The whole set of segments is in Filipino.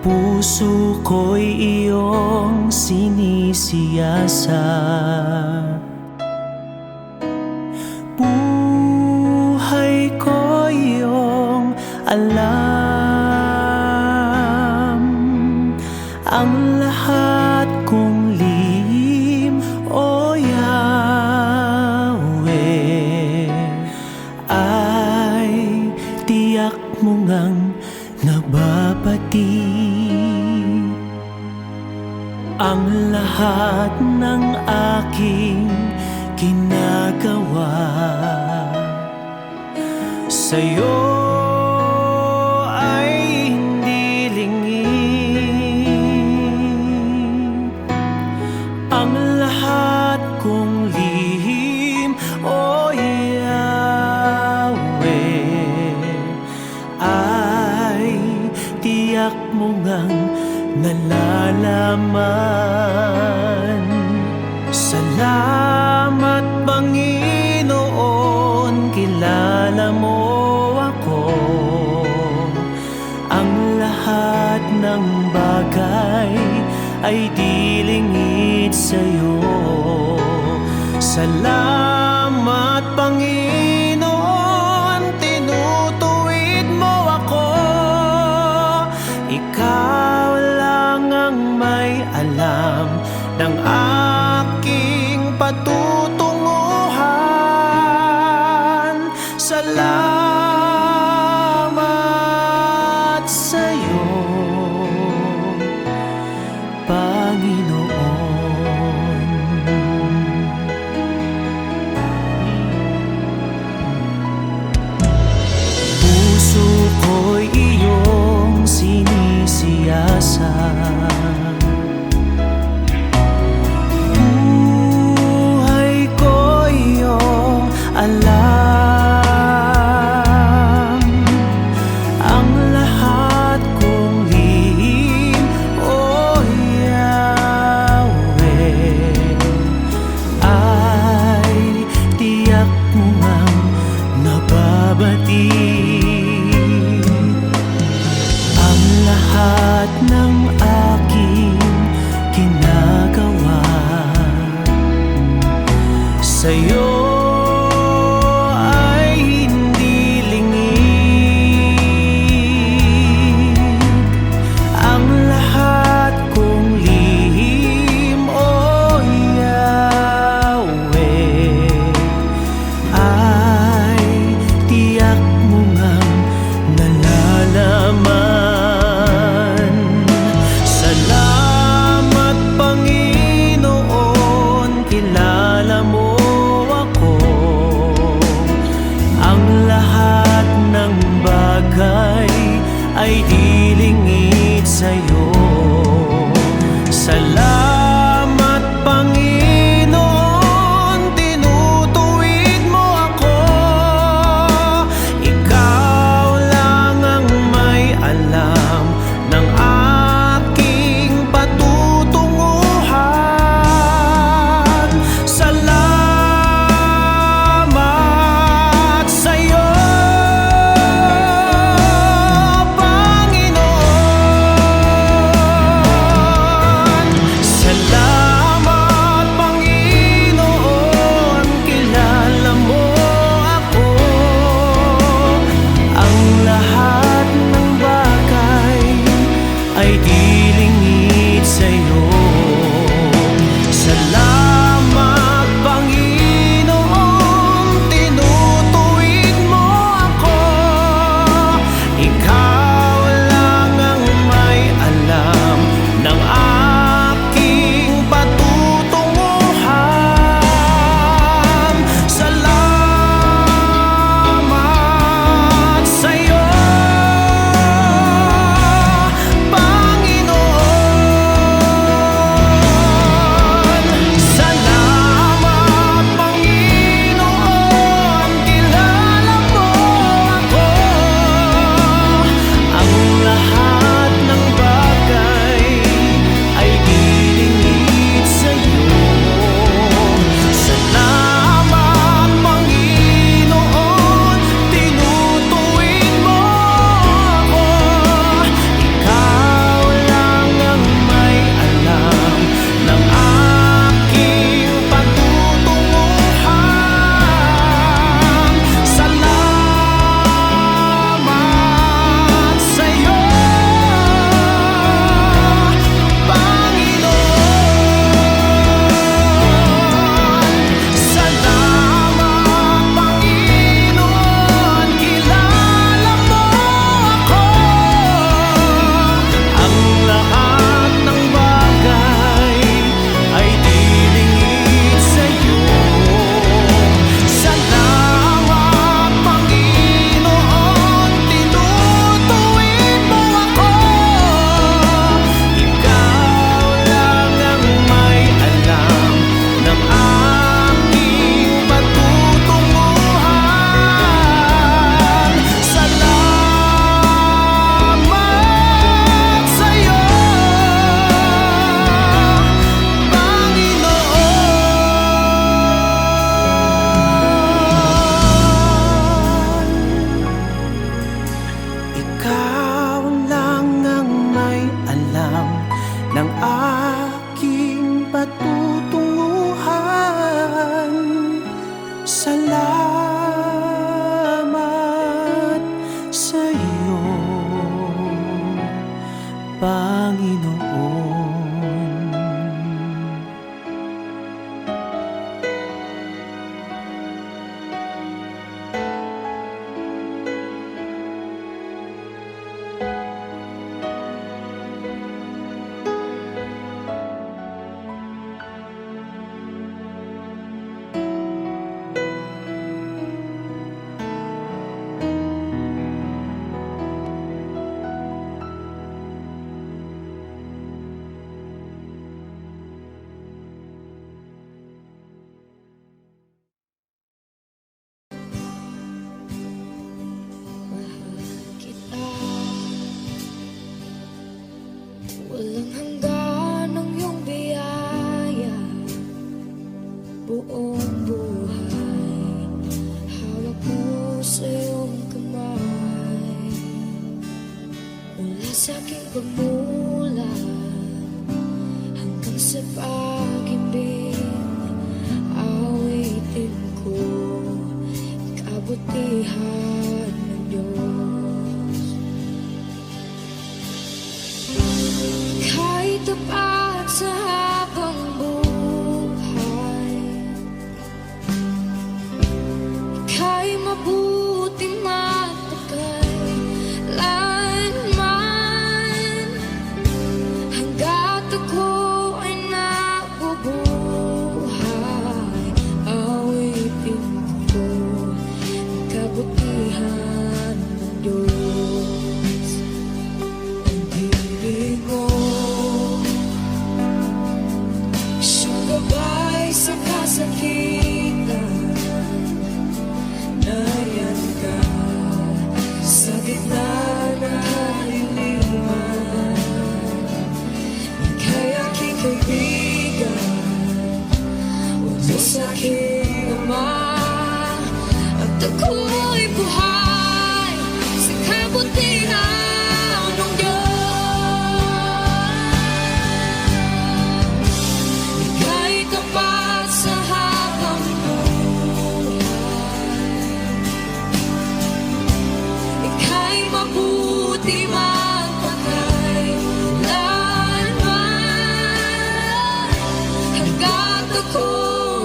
puso ko'y iyong sinisiyasat. Buhay ko iyong alam, ang lahat kong lihim, O Yahweh, ay tiyak mo ngang nababati. Ang lahat ng aking ginagawa sa'yo ay hindi lingid. Ang lahat kong lihim, O Yahweh, ay tiyak mo ngang nalalaman. Salamat, Panginoon, kilala mo ako. Ang lahat ng bagay ay di lingid sa'yo. Salamat, Panginoon, tinutuwid mo ako. Ikaw lang ang may alam ng aking patutunguhan. Salamat sa'yo, Panginoon. Puso ko'y iyong sinisiyasat. Alam, ang lahat kong lihim, O Yahweh, ay tiyak mo ngang nababati. Ang lahat ng aking ginagawa sa'yo mo nga Walang hanggan ang iyong biyaya, buong buhay hawak mo sa iyong kamay. Mula sa aking pagmulat hanggang sa pag-ibig, awitin ko kabutihan ng Diyos. Ika'y tapat sa habang buhay, ika'y mabuti matagal lanman. Hanggat ako ay nabubuhay, awitin ko ang kabutihan ng Diyos. Ang ibig mo, siyang gabay sa kasakitan. Nariyan ka sa gitna ng kaliliman. Ika'y aking kaibigan, Diyos aking Ama, at ako'y buhay sa kabutihan ng Diyos. Ika'y tapat sa habang buhay, ika'y mabuti magpakay lanman. Hanggat ako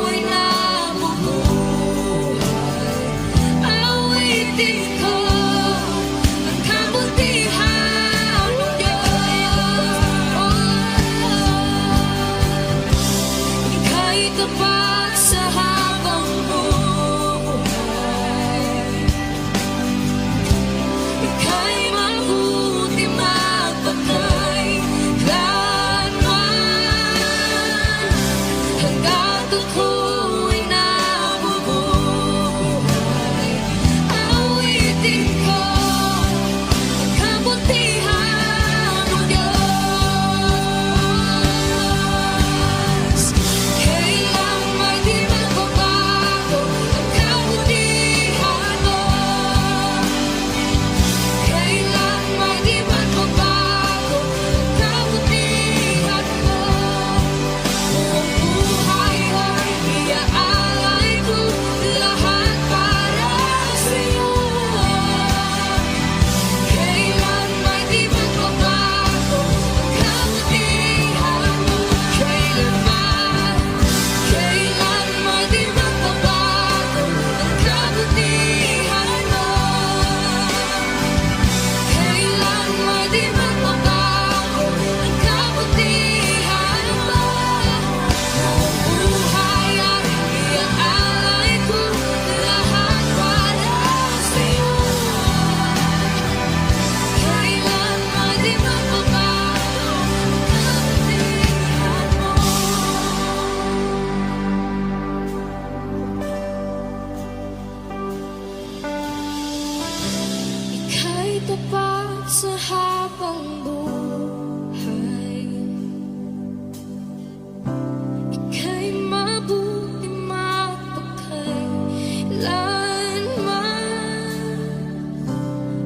ay nabubuhay, awitin ko ang kabutihan ng Diyos. Ika'y tapat sa habang buhay, ika'y mabuti magpakay lanman. Hanggat ako'y nabubuhay, awitin ko ang kabutihan ng Diyos. Kailang may di magbabago ang kabutihan mo, kailang may di magbabago ang kabutihan mo. Buong buhay ay iaalay ko lahat para sa'yo. Kailan may di magbabago ang kabutihan mo, kailan may di magbabago ang kabutihan mo, kailan may di magbabago ang kabutihan mo. Buong buhay ay iaalay ko lahat para sa'yo. Kailan may di magbabago ang kabutihan mo. Ika'y tapat sa habang buhay, ika'y mabuti magpakailanman.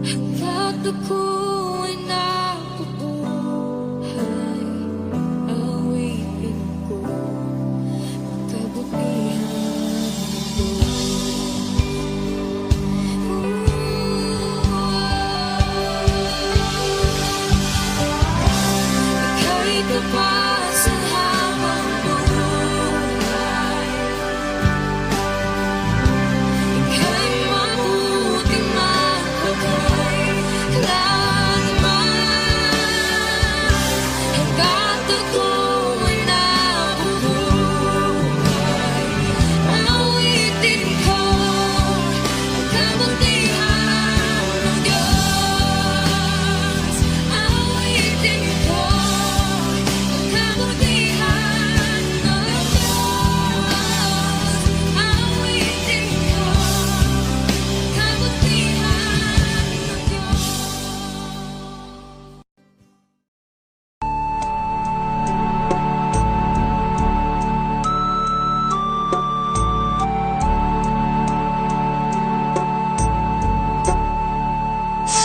Hanggat ako'y nabubuhay, awitin ko ang kabutihan ng Ika'y tapat sa habang buhay, ika'y mabuti magpakailanman.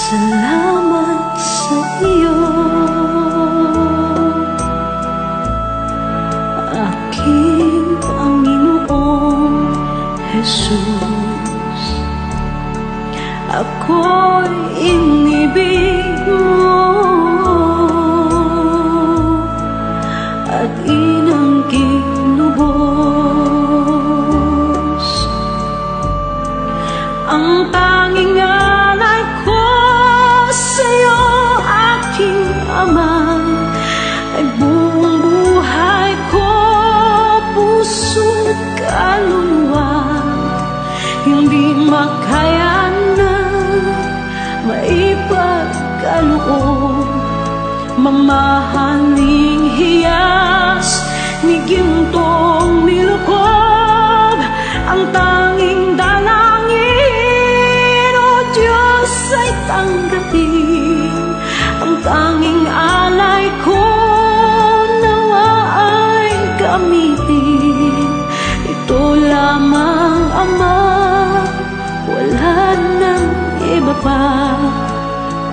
Salamat sa iyo, aking Panginoong Jesus. Ako'y inibig mo at inangking lubos. Ang tanging alay ko sa'yo, aking Ama, ay buong buhay ko, puso't kaluluwa. Hindi makaya na maipagkaloob, mamahaling hiyas ni gintong nilukob. Ang tanging dalangin, O Diyos, ay tanggapin. Ang tanging alay ko, nawa ay gamitin. Ito lamang, Ama, wala nang iba pa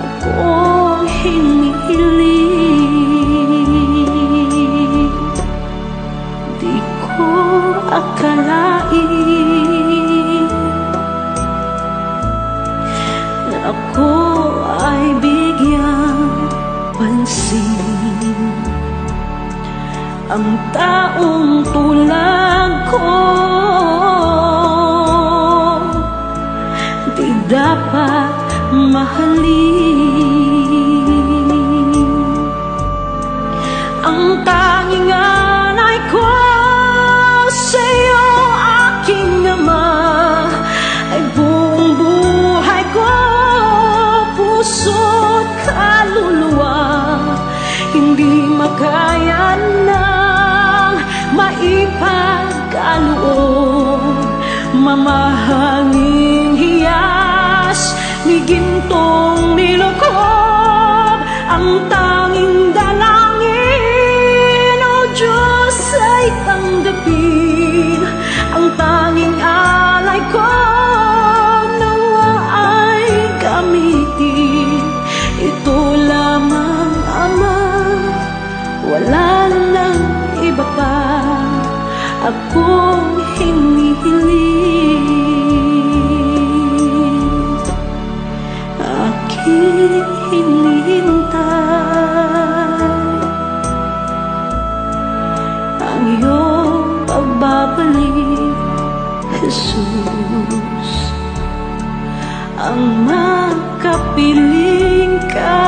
akong hinihiling. Di ko akalain na ako ay bigyang pansin. Ang taong tulad ko di dapat mahalin. Ang tanging alay ko sa'yo, aking Ama, ay buong buhay ko, puso't kaluluwa. Hindi makaya nang maipagkaloob, mamahaling hiyas ni gintong nilukob. Ang tanging dalangin, O Diyos, ay tanggapin. Ang tanging alay ko, nawa ay gamitin. Ito lamang, Ama, wala nang iba pa akong hinihiling. Aking hinihintay ang iyong pagbabalik, Jesus. Ang makapiling ka,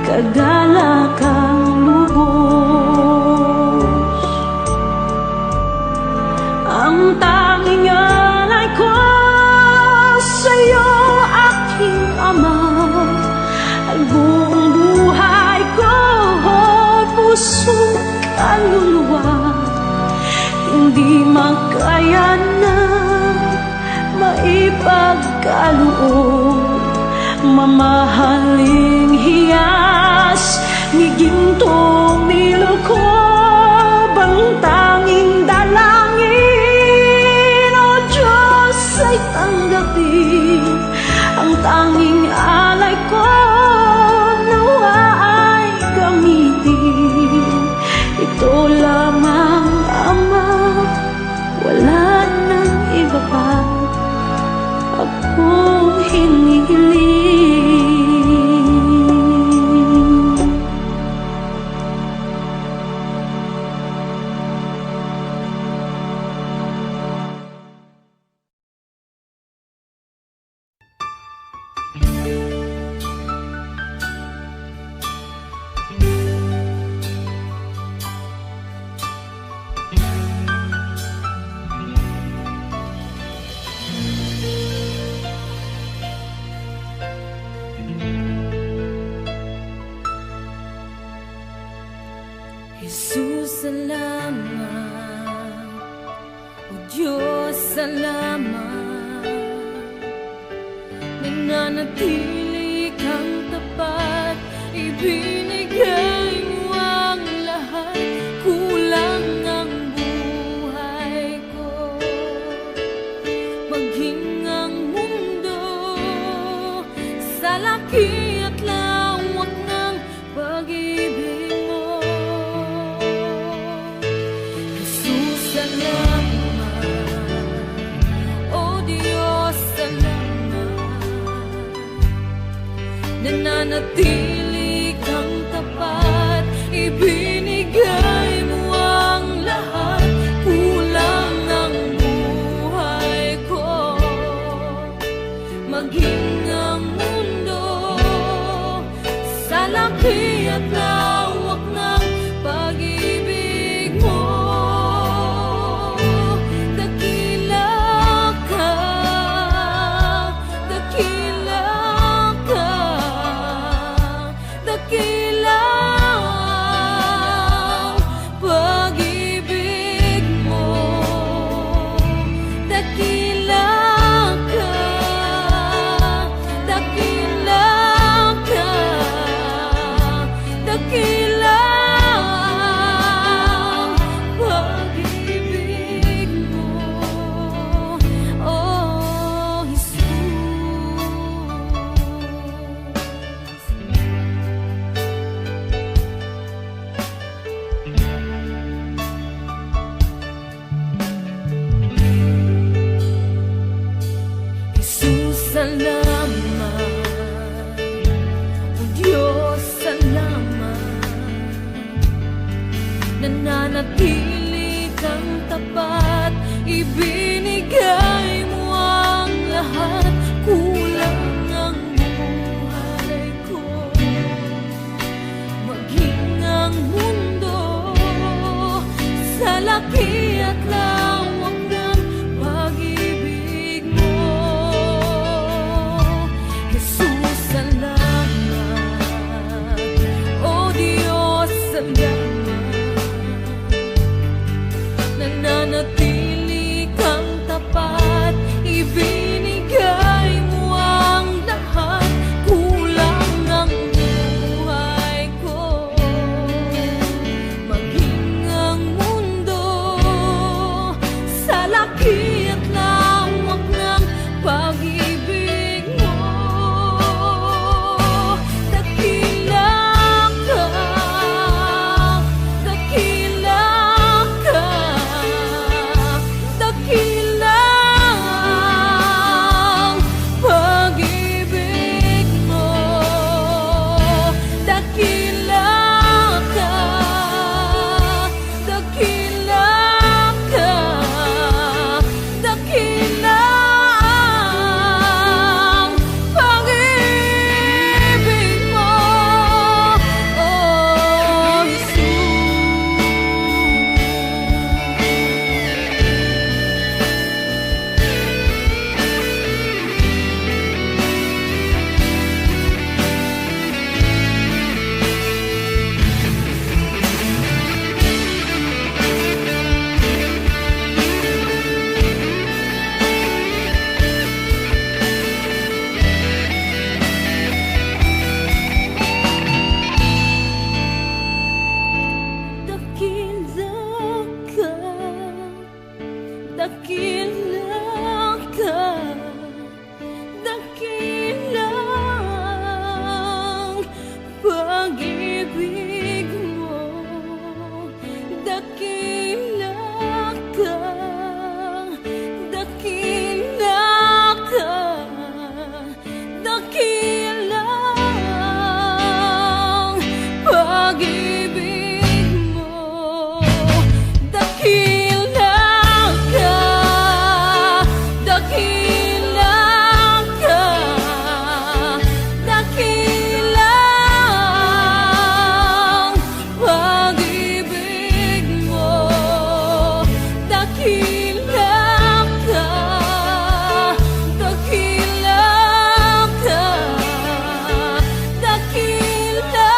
kagalakang lubos. Ang tanging alay ko sa'yo, aking Ama, ay buong buhay ko, puso't kaluluwa. Hindi makaya na maipagkaloob, mamahaling hiyas ni gintong nilukob. Ang tanging dalangin, O Diyos, ay tanggapin. Ang tanging alay ko, nawa ay gamitin. Ito lamang, Ama, wala nang iba pa akong hinihiling. Jesus, salamat. O Diyos, salamat. Nananatili kang tapat, ibinigay mo ang lahat. Kulang ang buhay ko, maging ang nananatili kang tapat, ibinigay mo ang lahat, kulang ang buhay ko, maging ang mundo sa laki at lawak ng pag-ibig mo. Dakila ka, dakila ka, dakila ang pag-ibig mo. Dakila ka, dakila ka, dakila ang pag-ibig mo, oh Jesus. Jesus, salamat. O Diyos, salamat. Nananatili kang tapat, ibinigay mo ang lahat, kulang ang buhay ko, maging ang mundo sa laki at lawak ng pag-ibig mo. Jesus, salamat. O Diyos, salamat. Nananatili kang tapat, ibinigay mo ang lahat, kulang ang buhay ko, maging ang mundo sa laki at lawak ng pag-ibig mo. Dakila ka, dakila ka, dakila ang pag-ibig mo. Dakila ka, dakila ka, dakila ang pag-ibig mo, oh Jesus. Dakila ka, dakila ang pag-ibig mo. Dakila ka, dakila ka, dakila ang pag-ibig mo. Dakila ka, dakila ka, dakila ang pag-ibig mo. Dakila ka, dakila ka, dakila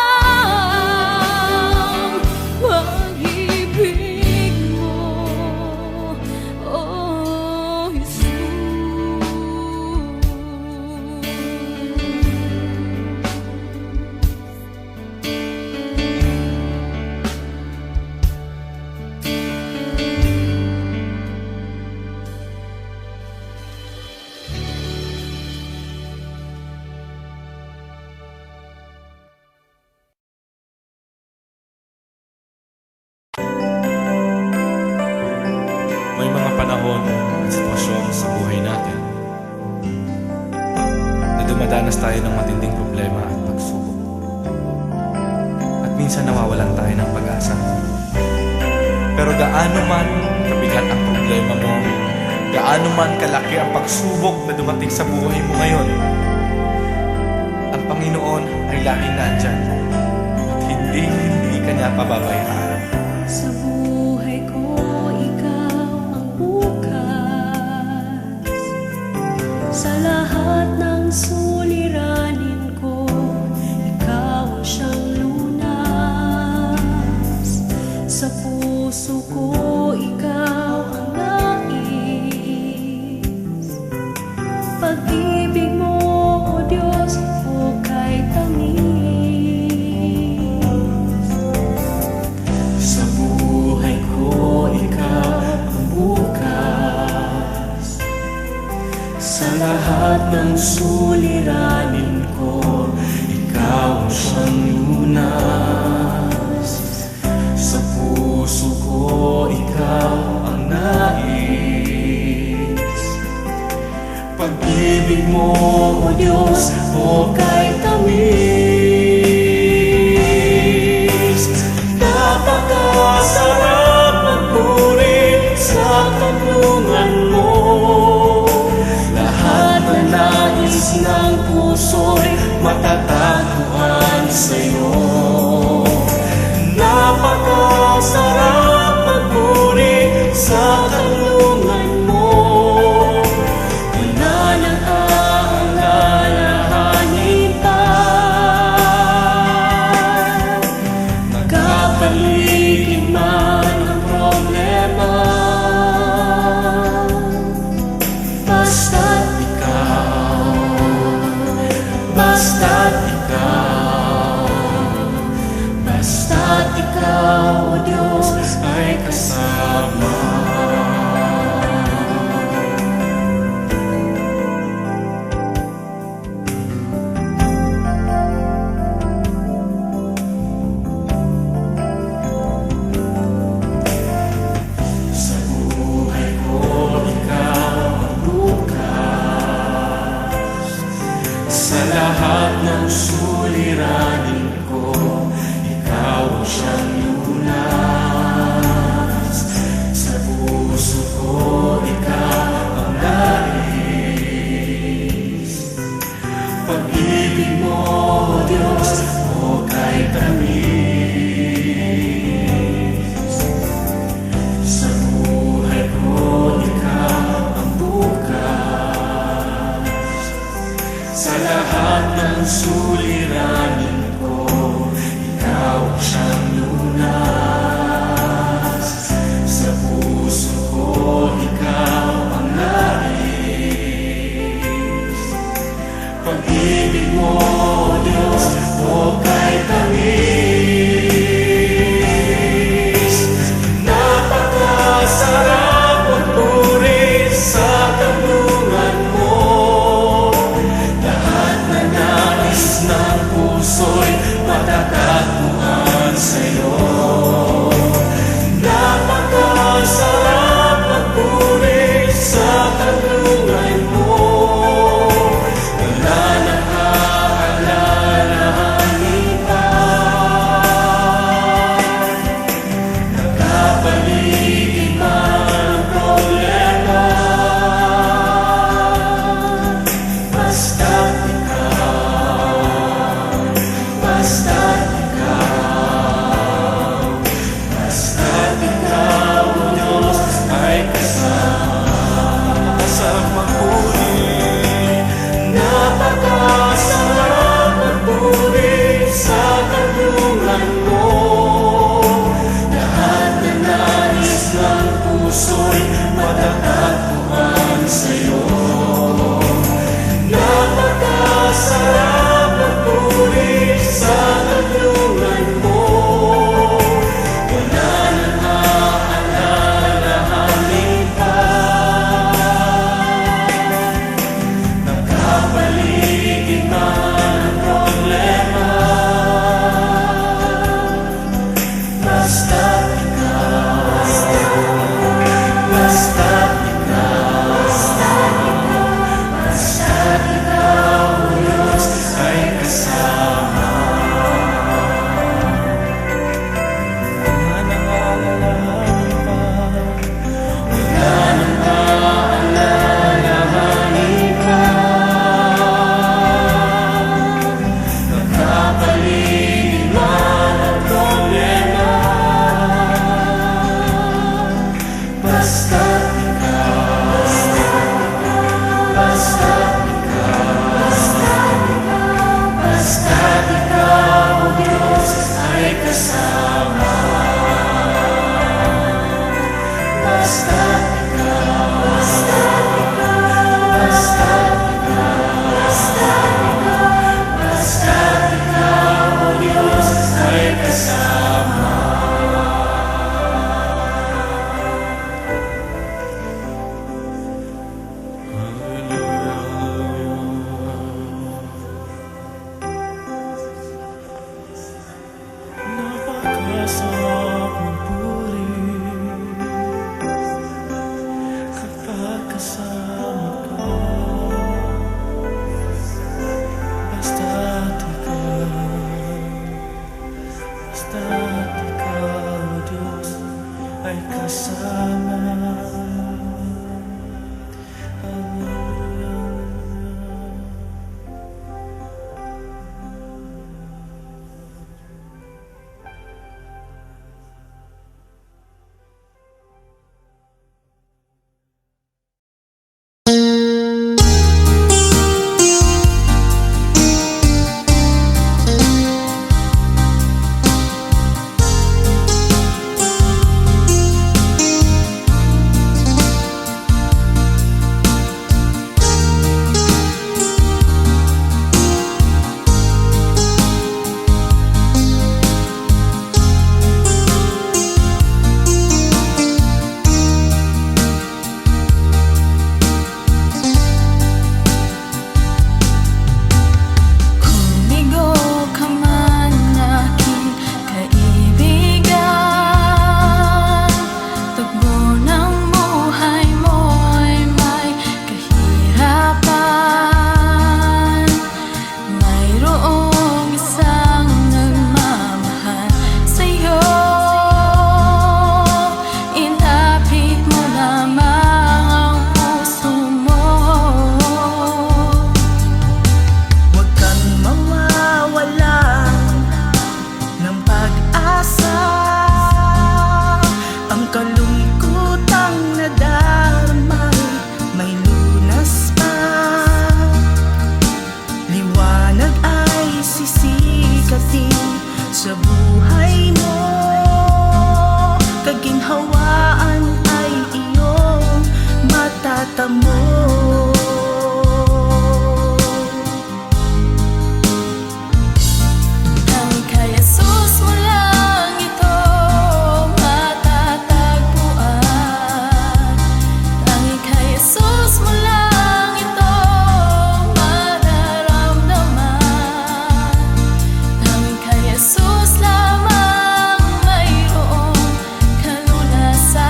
ang pag-ibig mo, oh Jesus. May mga panahon at sitwasyon sa buhay natin na dumadanas tayo ng matinding problema at pagsubok. minsan nawawalan tayo ng pag-asa. Pero gaano man kabigat ang problema mo, gaano man kalaki ang pagsubok na dumating sa buhay mo ngayon, ang Panginoon ay laging nandyan at hindi ka niya pababayaan. Sa buhay ko, ikaw ang bukas. Sa lahat ng suliranin ko, ikaw ang siyang lunas. Sa puso ko, ikaw ang nais. Pag-ibig mo, O Diyos, hukay tamis. Sa buhay ko, ikaw ang bukas. Sa lahat ng suliranin ko, ikaw ang siyang lunas. Sa puso ko, ikaw ang nais. Pag-ibig mo, O Diyos, hukay tamis. Napakasarap magpuri sa kanlungan mo. Lahat na nais ng puso'y matatagpuan sa'yo. Napakasarap magpuri sa kanlungan mo. Wala nang aalalahanin pa. Nagkapaligid man ang problema, basta't ikaw, basta't ikaw, basta't ikaw, O Diyos, ay kasama. Sa buhay ko, ikaw ang bukas. Sa lahat ng suliranin ko, ikaw ang siyang lunas. Sa puso ko, ikaw ang nais. Pag-ibig mo, O Diyos, hukay tamis. Sa buhay ko, ikaw ang bukas. Sa lahat ng suliranin ko, ikaw ang siyang lunas. Sa puso ko, ikaw ang nais. Pag-ibig mo, O Diyos, hukay tamis. Napakasarap magpuri sa kanlungan mo. Lahat na nais ng puso'y matatagpuan sa'yo. Napakasarap magpuri sa kanlungan mo. Wala nang aalalahanin pa. Nagkapaligid man ang problema, basta't ikaw, basta't ikaw, basta't ikaw, O Diyos, ay kasama. Sarap magpuri, napakasarap magpuri sa kanlungan mo. Lahat na nais ng puso'y matatagpuan sa'yo. Napakasarap magpuri sa kanlungan mo. Wala nang aalalahanin pa. Nagkapaligid man ang problema, basta't ikaw, basta't ikaw, at kasama ka. Basta't ikaw, Diyos, ay kasama. Sa buhay mo, kaginhawaan ay iyong matatamo. Tanging kay Jesus mo lang ito matatagpuan. Tanging kay Jesus mo lang ito mararamdaman. Tanging kay Jesus lamang mayroong kalunasan.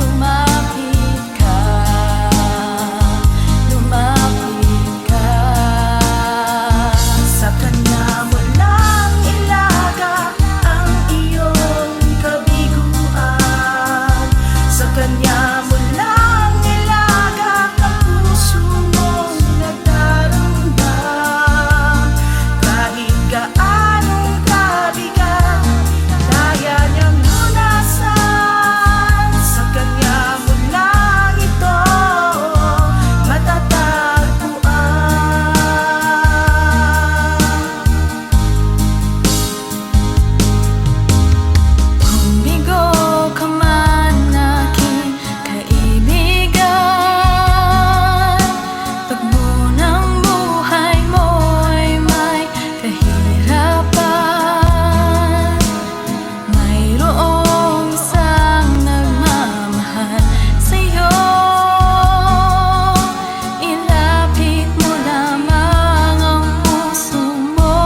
Lumapit ka, lumapit ka. Sa Kanya mo lang ilaga ang iyong kabiguan. Sa Kanya mo lang ilaga ang puso mong nagdaramdam. Kahit gaanong kabigat, kaya niyang lunasan. Sa Kanya mo lang ito matatagpuan. Kung bigo ka man aking kaibigan, tagbo ng buhay mo'y may kahirapan. Mayroong isang nagmamahal sa'yo. Ilapit mo lamang ang puso mo.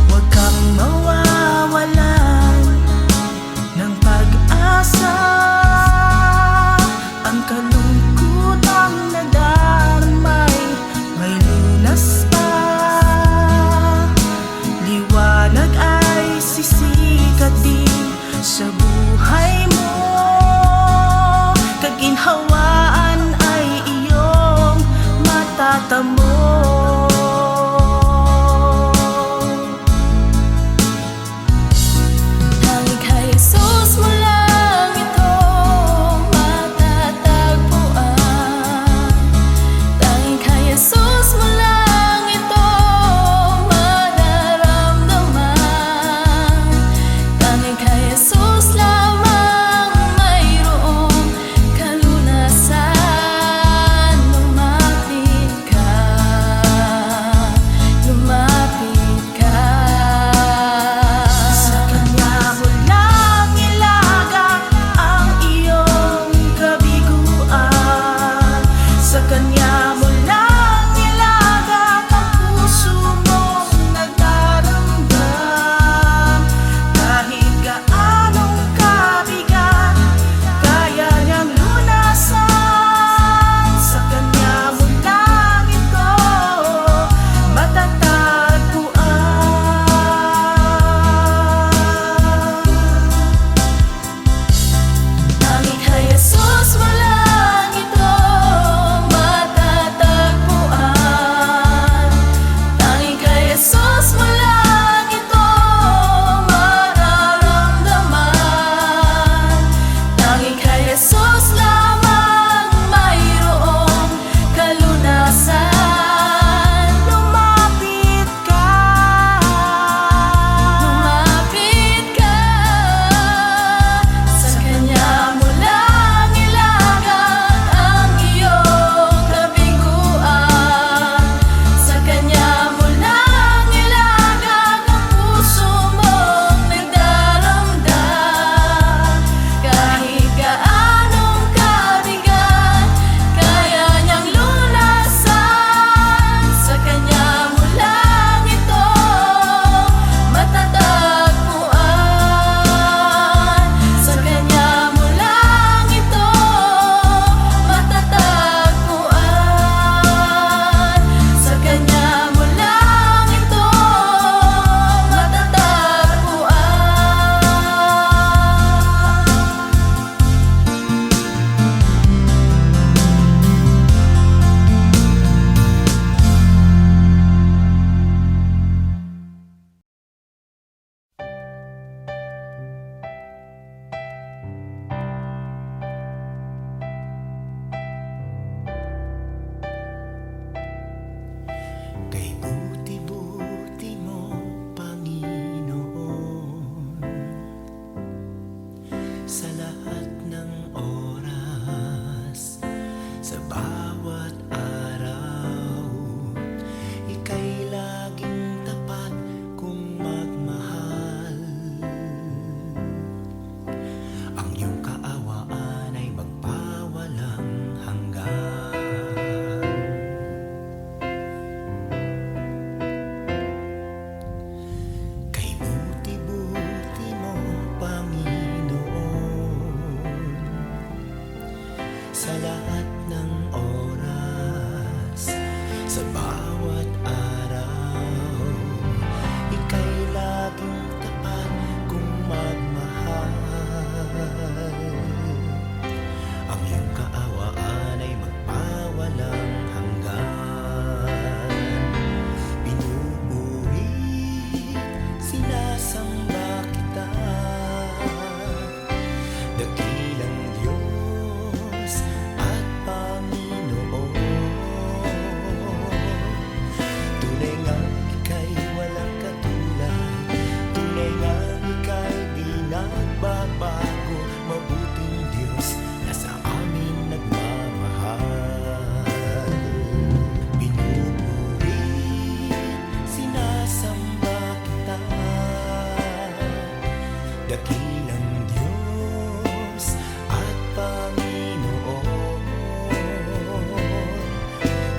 Huwag kang mawawalan ng pag-asa. Ang kalungkutang nadarmay may lunas pa. Liwanag ay sisikat din sa buhay mo. Kaginhawaan ay iyong matatamo. Tanging kay Jesus mo lang ito matatagpuan. Tanging kay Jesus mo lang ito mararamdaman. Tanging kay Jesus lamang mayroong kalunasan. Lumapit ka, sa lahat ng oras, sa bawat araw. Ika'y laging tapat kung magmahal. Ang iyong kaawaan ay magpawalang hanggan. Pinupuri, sinasamba kita, dakilang Diyos at Panginoon. Tunay ngang ika'y walang katulad, tunay ngang ika'y di nagbabago. Mabuting Diyos na sa amin nagmamahal. Pinupuri, sinasamba kita, dakilang Diyos at Panginoon.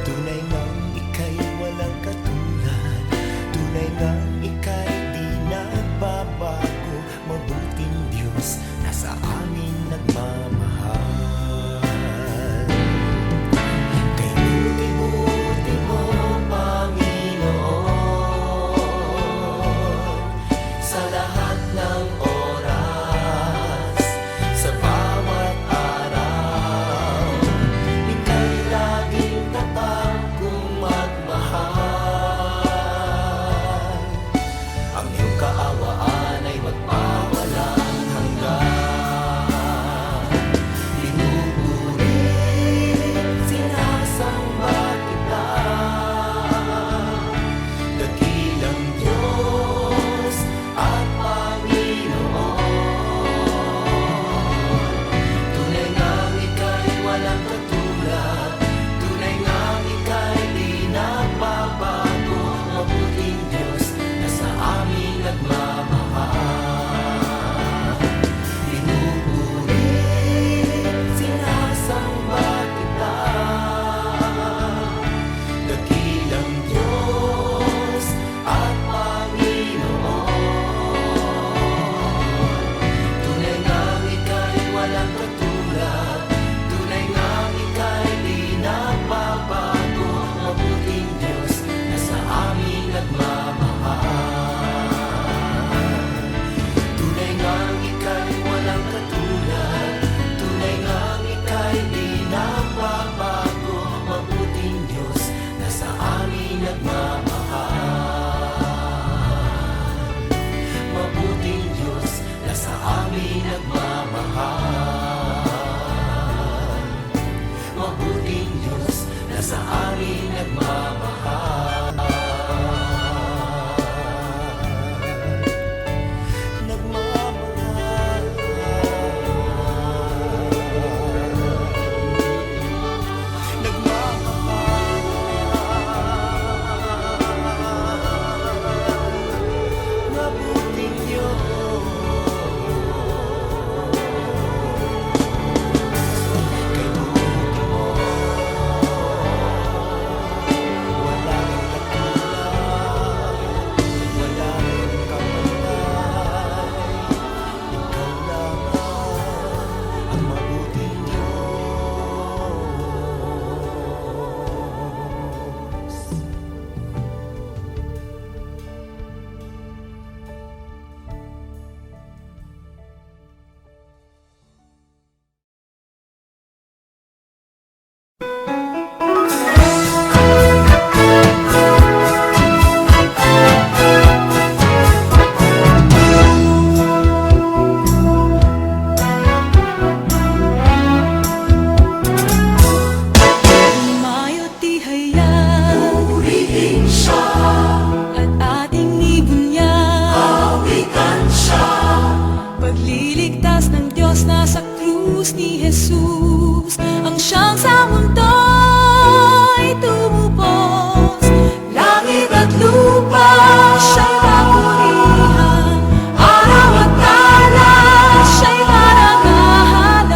Tunay ngang ika'y walang katulad, tunay ngang ika'y di nagbabago. Mabuting Diyos na sa amin nagmamahal. Kay buti-buti mo, Panginoon, sa lahat ng oras, sa bawat araw. Ika'y laging tapat kung magmahal. Ang iyong kaawaan ay magpawalang hanggan. Pinupuri, sinasamba kita, dakilang Diyos at Panginoon. Tunay ngang ika'y walang katulad, tunay ngang ika'y di nagbabago. Mabuting Diyos na sa amin nagmamahal. Pinupuri, sinasamba kita, dakilang Diyos at Panginoon. Tunay ngang ika'y walang katulad, tunay ngang ika'y di nagbabago. Mabuting Diyos na sa amin nagmamahal. Tunay ngang ika'y walang katulad, tunay ngang ika'y di nagbabago. Mabuting Diyos na sa amin nagmamahal. Mabuting Diyos na sa amin nagmamahal. Mabuting Diyos na sa amin nagmamahal. Nagmamahal. Nagmamahal. Mabuting Diyos. Kay buti mo, wala kang katulad, wala kang kamatay. Ikaw lamang ang mabuting Diyos. Mayo't tihayag, Purihin siya, at ating ibunyan. awitan siya, Pagliligtas ng Diyos nasa krus ni Jesus, ang siyang sa mundo'y tumupos. Langit at lupa siya'y papurihan, araw at talas siya'y marangalan.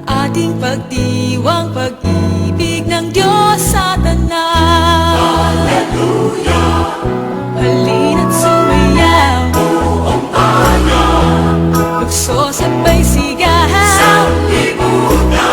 Ating pagdiwang pag-ibig ng Diyos sa tanan. Hallelujah. Halina't sumayaw, Buong bayan, magsosabay sigahan. sanlibutan,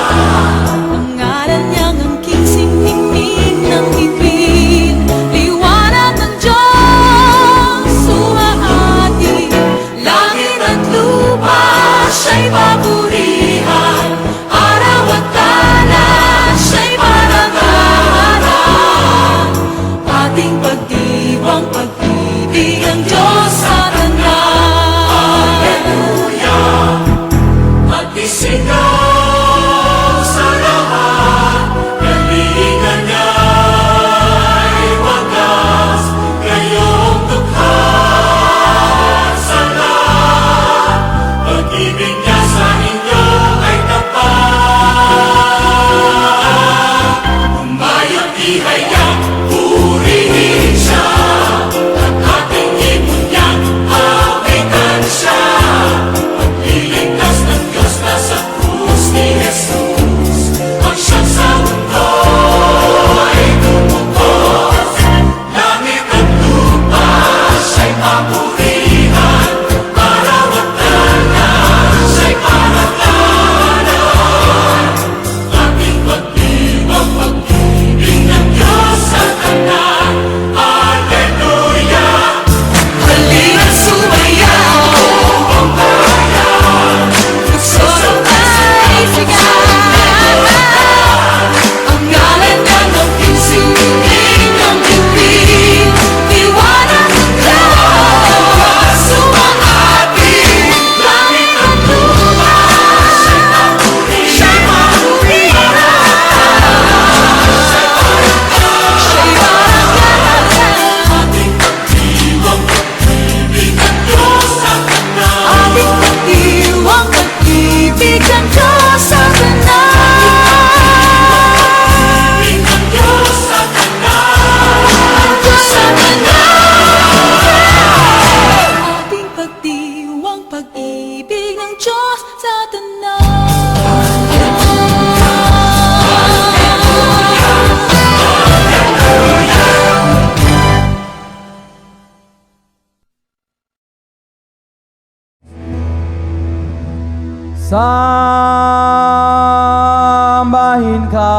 Sambahin ka,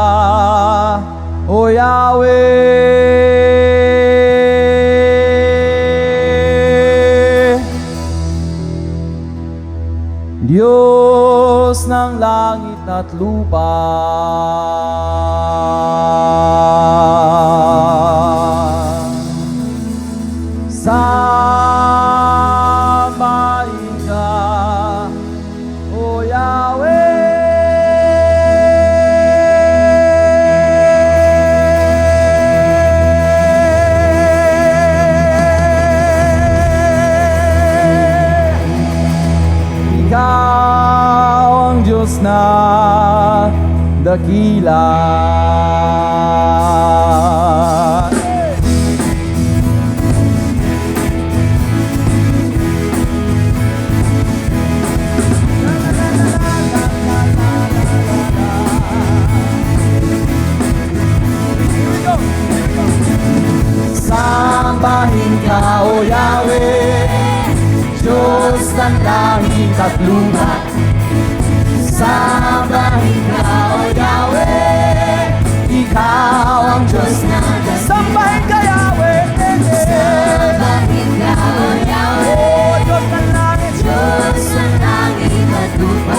O Yahweh, Diyos ng langit at lupa. Sambahin ka, O Yahweh, Ikaw ang Diyos na dakila. Sambahin ka, O Yahweh, Diyos ng langit at lupa. Sambahin ka, O Yahweh, Ikaw ang Diyos na dakila. Sambahin ka, Yahweh, sambahin ka, O Yahweh, O Diyos ng langit, Diyos ng langit at lupa.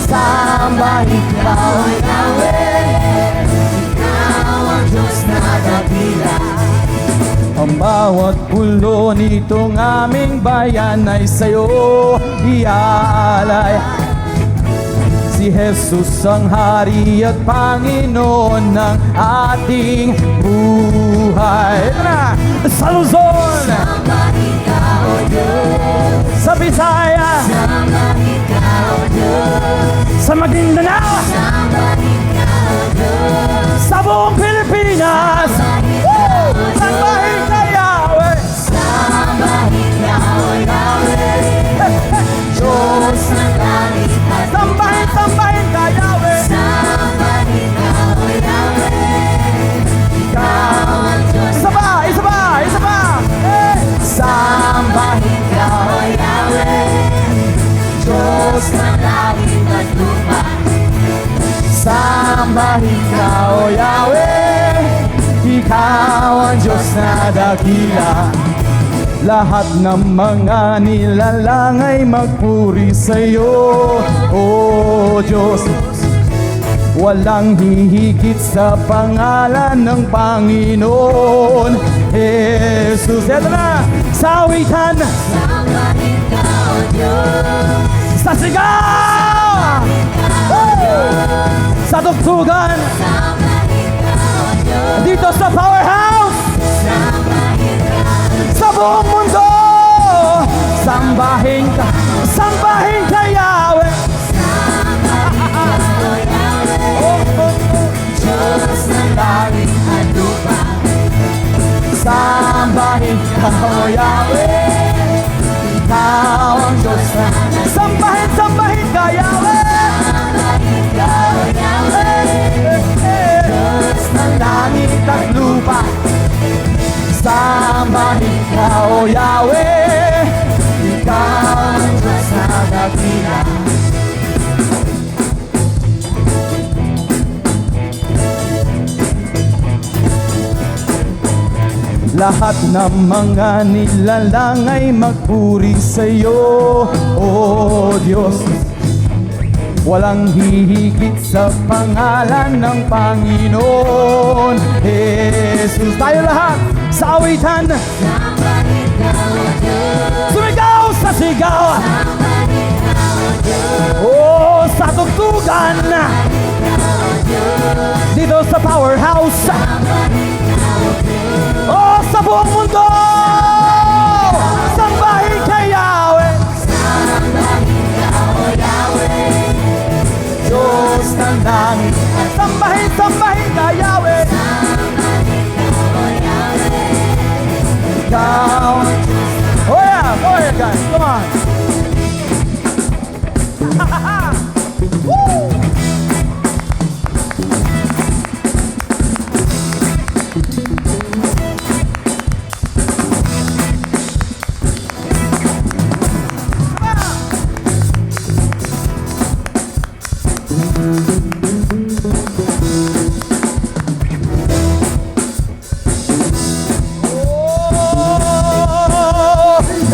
Sambahin ka, O Yahweh, Ikaw ang Diyos na dakila. Ang bawat pulo nitong aming bayan ay sa'yo iaalay. Si Jesus ang Hari at Panginoon ng ating buhay. Ito na! Sa Luzon! Sambahin ka, O Diyos! Sa Bisaya! Sambahin ka, O Diyos! Sa Maguindanao! Sambahin ka, O Diyos! Sa buong Pilipinas! Sambahin ka, Yahweh! Sambahin ka, O Yahweh! Diyos ng langit at lupa. Sambahin ka, Yahweh! Sambahin ka, O Yahweh! Ikaw ang Diyos. Isa pa! Isa pa! Isa pa! Sambahin ka, O Yahweh! Diyos ng langit at lupa. Sambahin ka, O Yahweh! Ikaw ang Diyos na dakila. Lahat ng mga nilalang ay magpuri sa'yo, O Diyos. Walang hihigit sa pangalan ng Panginoon Jesus. Ito na, sa awitan. Sambahin ka, O Diyos. Sa sigaw. Sa tugtugan. Sambahin ka, O Diyos. Dito sa powerhouse. Sambahin ka, sa buong mundo. Sambahin ka, Yahweh. Sambahin ka, O Yahweh, Diyos ng langit at lupa. Sambahin ka, O Yahweh, Ikaw ang Diyos na. Sambahin ka, Yahweh. Sambahin ka, O Yahweh, Diyos ng langit at lupa. Sambahin ka, O Yahweh, Ikaw ang Diyos na dakila. Lahat ng mga nilalang ay magpuri sa'yo, O Diyos. Walang hihigit sa pangalan ng Panginoon Jesus. Tayo lahat sa awitan. Sambahin ka, O Diyos. Sumigaw sa sigaw. Sambahin ka, O Diyos. Oh, sa tugtugan. Sambahin ka, O Diyos. Dito sa powerhouse. Sambahin ka, O Diyos. Oh, sa buong mundo. Sambahin ka, Yahweh. Sambahin ka, O Yahweh, Diyos ng langit. Sambahin ka, Yahweh. Sambahin ka, O Yahweh, Ikaw. Oh yeah, guys, come on. Oh,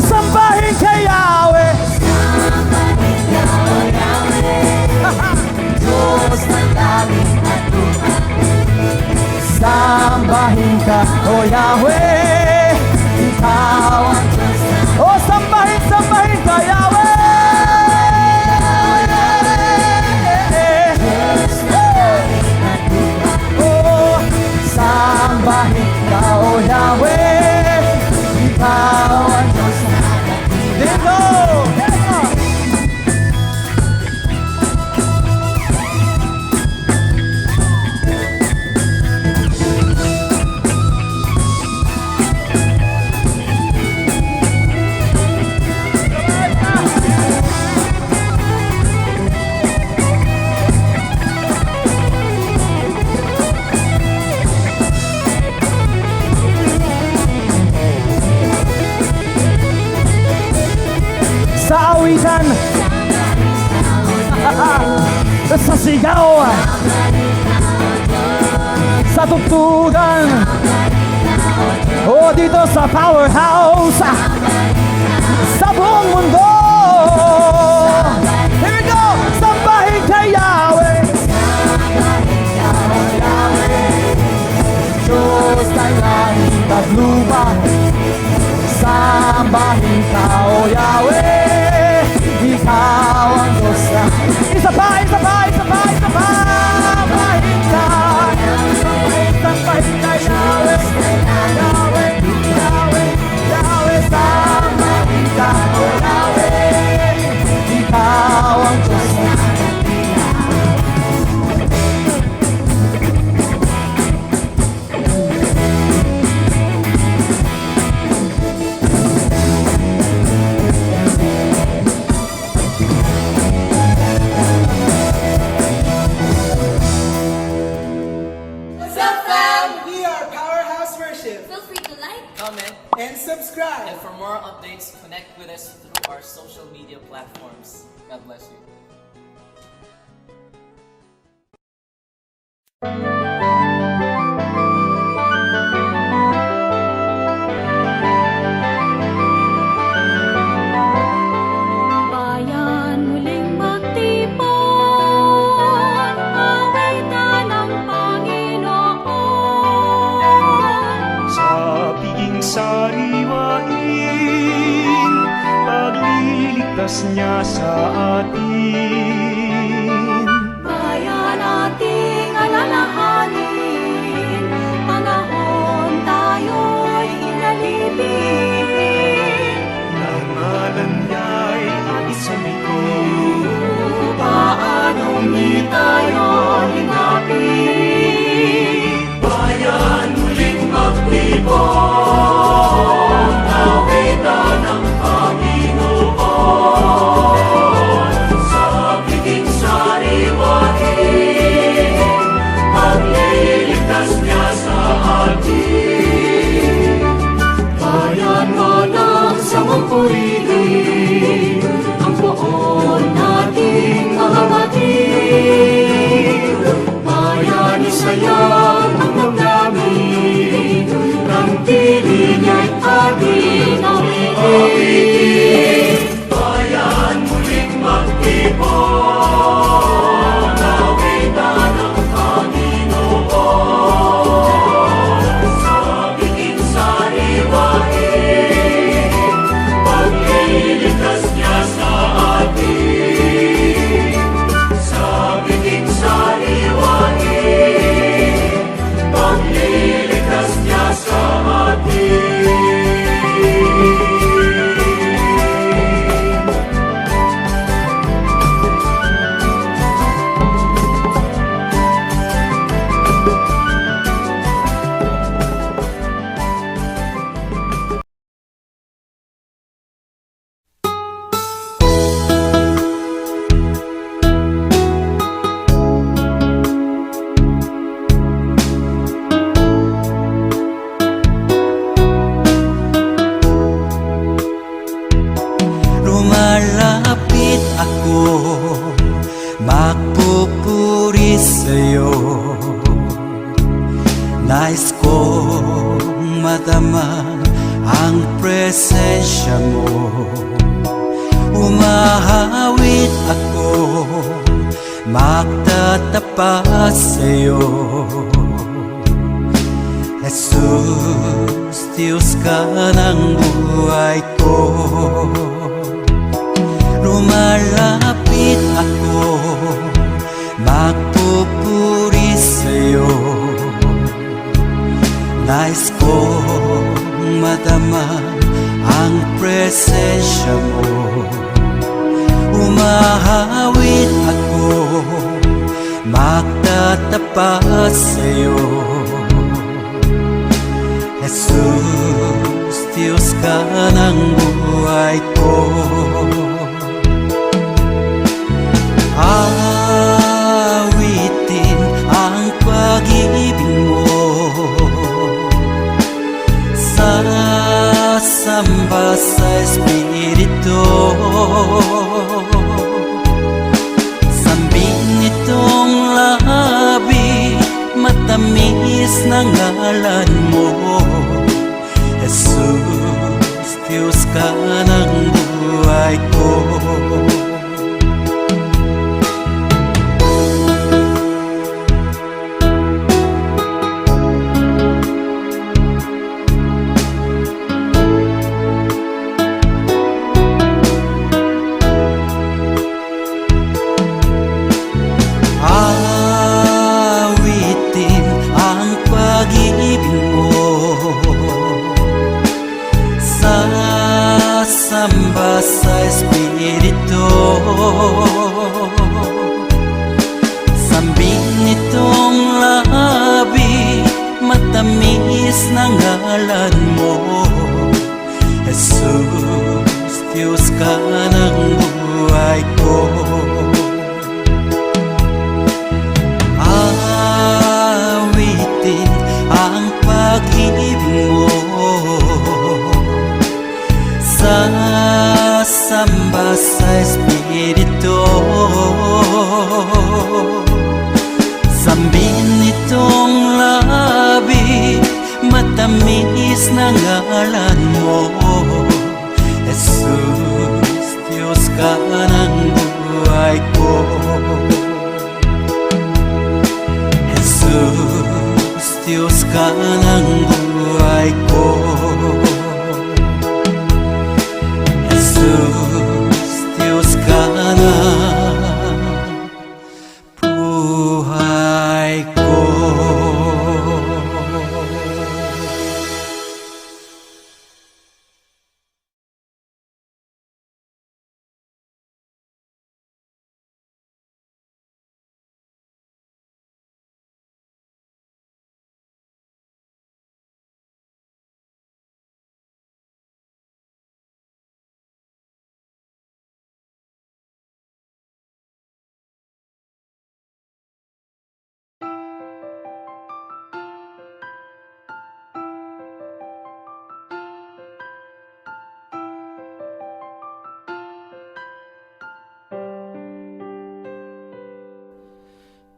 sambahin ka Yahweh. Diyos ng langit at lupa. Sambahin ka, O Yahweh. Ikaw ang Diyos na. Oh, sambahin ka Yahweh. Oh, sambahin ka, O Yahweh. Ikaw ang Diyos na. Dito! Sa awitan, sa sigaw, sa tugtugan, o dito sa powerhouse, sa buong mundo. Here we go! Sambahin ka Yahweh. Diyos ng langit at lupa. Sambahin ka, O Yahweh. Ikaw ang Diyos na. Isa pa! Sambahin ka. Sambahin ka Yahweh. Yahweh. Sambahin ka, O Yahweh. Ikaw ang Diyos na. We are Powerhouse Worship. Feel free to like, comment, And subscribe. and for more updates, connect with us through our social media platforms. God bless you. bayan muling magtipon, awitan ang Panginoon. Sa piging sariwain, pagliligtas niya sa atin. Nais kong madama ang presensya mo. Umahawit ako, magtatapat sa'yo. Jesus, Diyos ka ng buhay ko. Lumalapit ako, magpupuri sa'yo. Nais kong madama ang presensya mo. Umahawit ako, magtatapat sa'yo. Jesus, Diyos ka ng buhay ko. Awitin ang pag-ibig mo, sasamba sa Espiritu. Sambing nitong labi, matamis na ngalan mo. Jesus, Diyos ka ng buhay ko. Awitin ang pag-ibig mo, sasamba sa Espiritu. Sambing nitong labi, matamis na ngalan mo. Jesus, Diyos ka ng buhay ko. Awitin ang pag-ibig mo, sasamba sa Espiritu. Sambing nitong labi, matamis na ngalan mo. Jesus, Diyos ka ng buhay ko. Jesus, Diyos ka ng buhay ko. Jesus, Diyos ka ng buhay ko.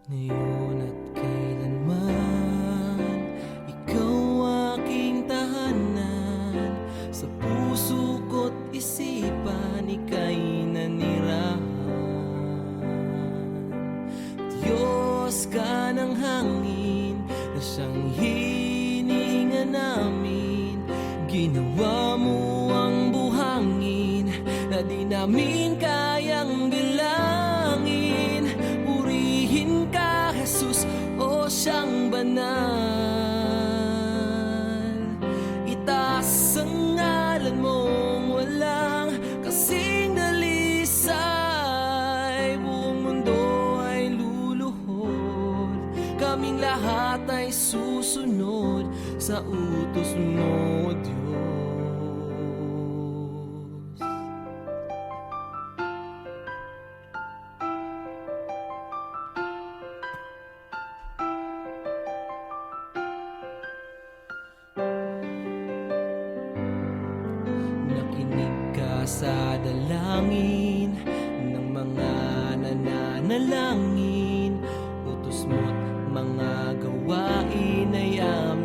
Ngayon at kailanman, ikaw aking tahanan. Sa puso ko't isipan, ika'y nanirahan. Diyos ka ng hangin, na siyang hininga namin. Ginawa mo ang buhangin, na di namin kayang bilangin. Purihin ka, Jesus, o siyang banal. Itaas ang ngalan mong walang kasing dalisay. Buong mundo ay luluhod, kaming lahat ay susunod sa utos mo, Diyos. Sa dalangin ng mga nananalangin, utos mo't mga gawain ay aming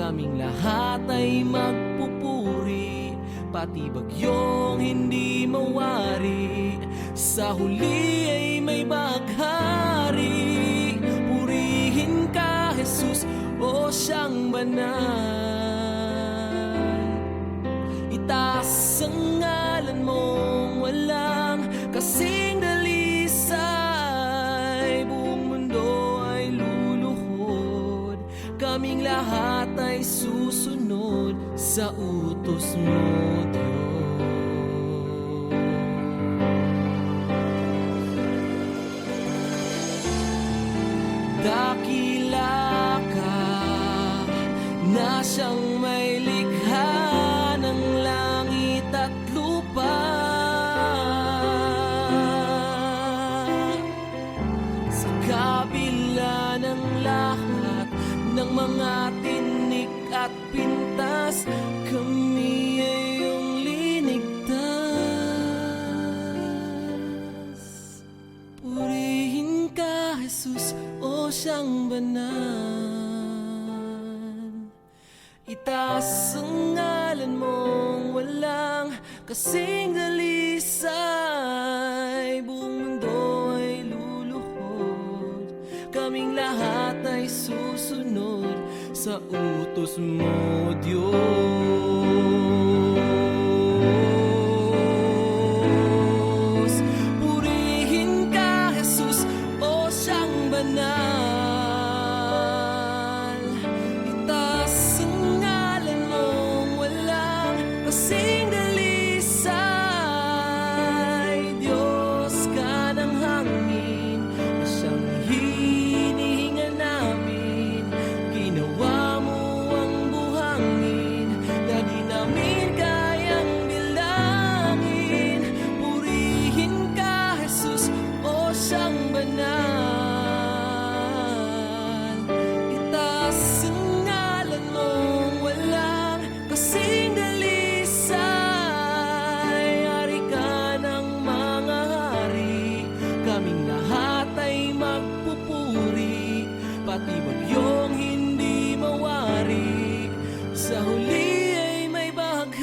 kaming lahat ay magpupuri, pati bagyong hindi mawari, sa huli ay may baghari. Purihin ka, Jesus, o siyang banal. Itaas ang ngalan mong walang kasing dalisay. Buong mundo ay luluhod, kaming lahat ay susunod sa utos mo, Diyos. Dakila ka na siyang may likha ng langit at lupa. Sa kabila ng lahat ng mga tinik at pintas, kami ay iyong linigtas. Purihin ka, Jesus, o siyang banal. Itaas ang ngalan mong walang kasing dalisay. Buong mundo ay luluhod, kaming lahat ay susunod sa utos mo, Diyos. Purihin ka, Jesus, o siyang banal. Itaas ang ngalan mong walang kasing dalisay. Diyos ka ng hangin na siyang hinihinga namin. Ginawa mo ang buhangin na di namin kayang bilangin. Purihin ka, Jesus, o siyang banal. Itaas ang ngalan mong walang kasing dalisay. Hari ka ng mga hari, kaming lahat ay magpupuri, pati bagyong hindi mawari, sa huli ay may baghari.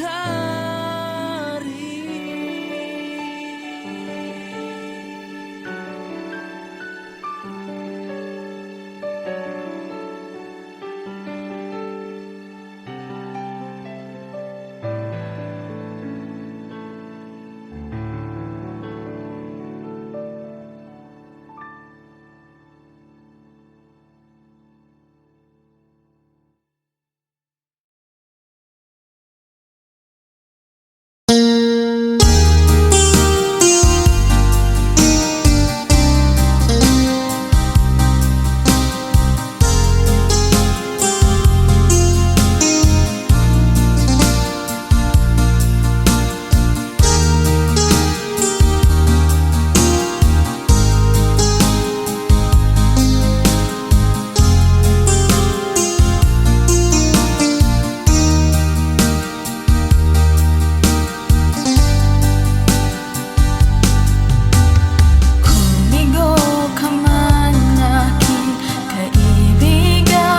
Kumigo ka man, aking kaibigan.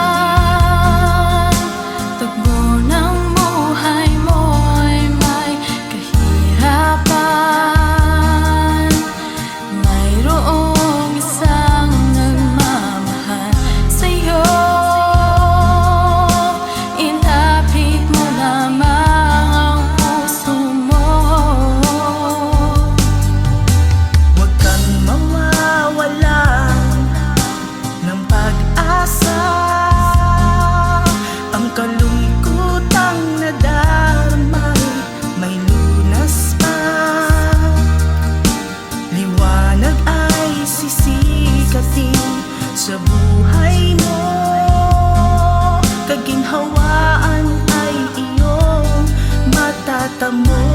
Tugbo ng buhay mo ay may kahirapan. Mayroong isang nagmamahal sa'yo. Ilapit mo lamang ang puso mo. Huwag kang mawawalan ng pag-asa. Ang kalungkutang nadarama may lunas pa. Liwanag ay sisikatin sa buhay mo. Kaginhawaan ay iyong matatamo.